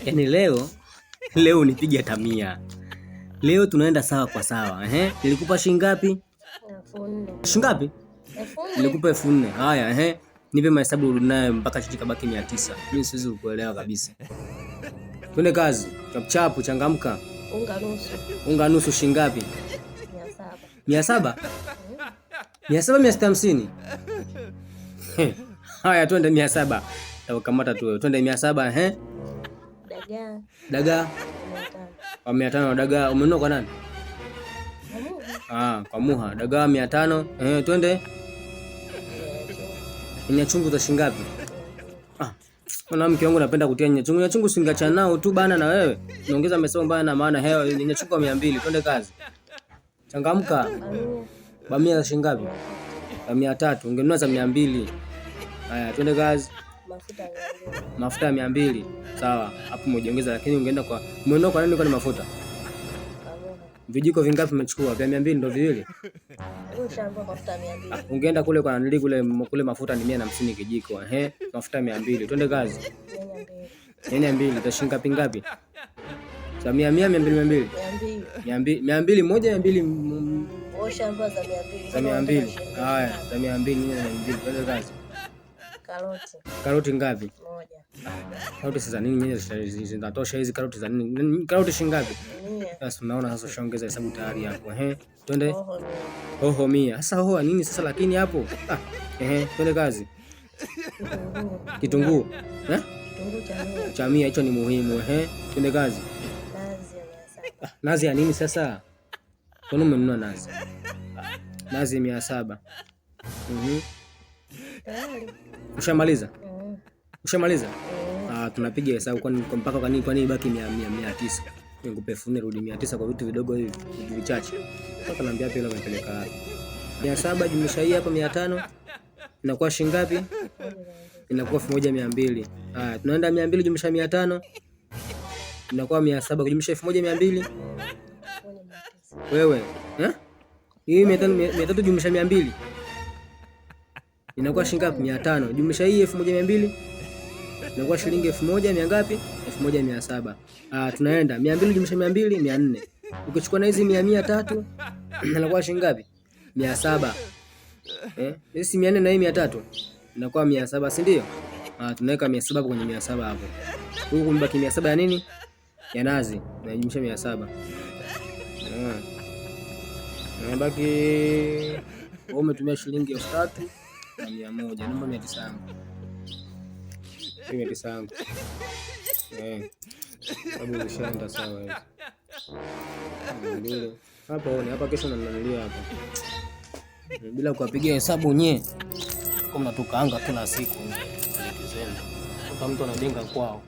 Yaani leo nipige tamia. Leo tunaenda sawa kwa sawa. Nilikupa shilingi ngapi? 4,000. Shilingi ngapi? 4,000. Nilikupa 4,000. Haya, nipe mahesabu nayo mpaka chichi kabaki 900. Mimi siwezi kukuelewa kabisa. Twende kazi. Chapu changamka. Unga nusu shilingi ngapi? 700. 700 Haya, twende 700. Takamata tu. Twende 700, Dagaa. Kwa 500 dagaa. Umenunua kwa nani? Kwa Muha. Dagaa 500. Twende. Nyanya chungu za shilingi ngapi? Mwanamke wangu napenda kutia nyanya chungu. Nyanya chungu singacha nao tu bana na wewe. Niongeza mesao mbaya na maana hewa. Nyanya chungu 200. Twende kazi. Changamka. Bamia za shilingi ngapi? 300. Ungenunua za 200. Haya, twende kazi. Mafuta 200. Sawa. Hapo umejiongeza lakini ungeenda kwa umenunua kwa nani kwa mafuta? Vijiko vingapi umechukua? Vya 200 ndio viwili. Mafuta 200. Ungeenda kule kwa nani kule mafuta ni 150 kijiko. Mafuta 200. Twende kazi. Nyanya 2. Tashinga ngapi ngapi? Za 100 200 200 moja 200. Shamba za 200. Za 200. Haya, za 200 nyanya 200. Twende kazi. Karoti ngapi? Moja. Karoti sasa nini nyanya zinatosha hizi karoti za nini? Karoti shilingi ngapi? Sasa unaona sasa ushaongeza hesabu tayari hapo. Twende. Hoho 100. Sasa hoho nini sasa lakini hapo? Twende kazi. Kitunguu. Cha 100 hicho ni muhimu. Twende kazi. Nazi ya nini sasa? Kwani umenunua nazi? Nazi 700. Ushamaliza? Ushamaliza? Tunapiga hesabu kwani mpaka kwani ibaki 900. Nikupe 4,000 rudi 900 kwa vitu vidogo hivi, vitu vichache. Sasa naambia hapo ile umepeleka wapi? 700 jumlisha hii hapa 500 inakuwa shilingi ngapi? Inakuwa 1,200. Haya, tunaenda 200 jumlisha 500 inakuwa 700 kujumlisha 1,200. Wewe, hii 300 jumlisha 200 inakuwa shilingi ngapi? 500. Jumlisha hii 1,200 inakuwa shilingi 1,000 ngapi? 1,700. Tunaenda 200 jumlisha 200 400. Ukichukua na hizi 100 300 inakuwa shilingi ngapi? 700. Hizi 400 na hii 300 inakuwa 700, si ndio? Tunaweka 700 kwenye 700 hapo. Huku kumebaki 700 ya nini? Ya nazi. Na jumlisha 700. Unabaki wewe umetumia shilingi 3,100. Naomba 900 yangu. 900 yangu. Sababu ushaenda sawa hivi. Ndio. Hapa kesho nanunulia hapa. Bila kuwapigia hesabu nye. Kama mnatukaanga kila siku nje. Kwa mtu anajenga kwao.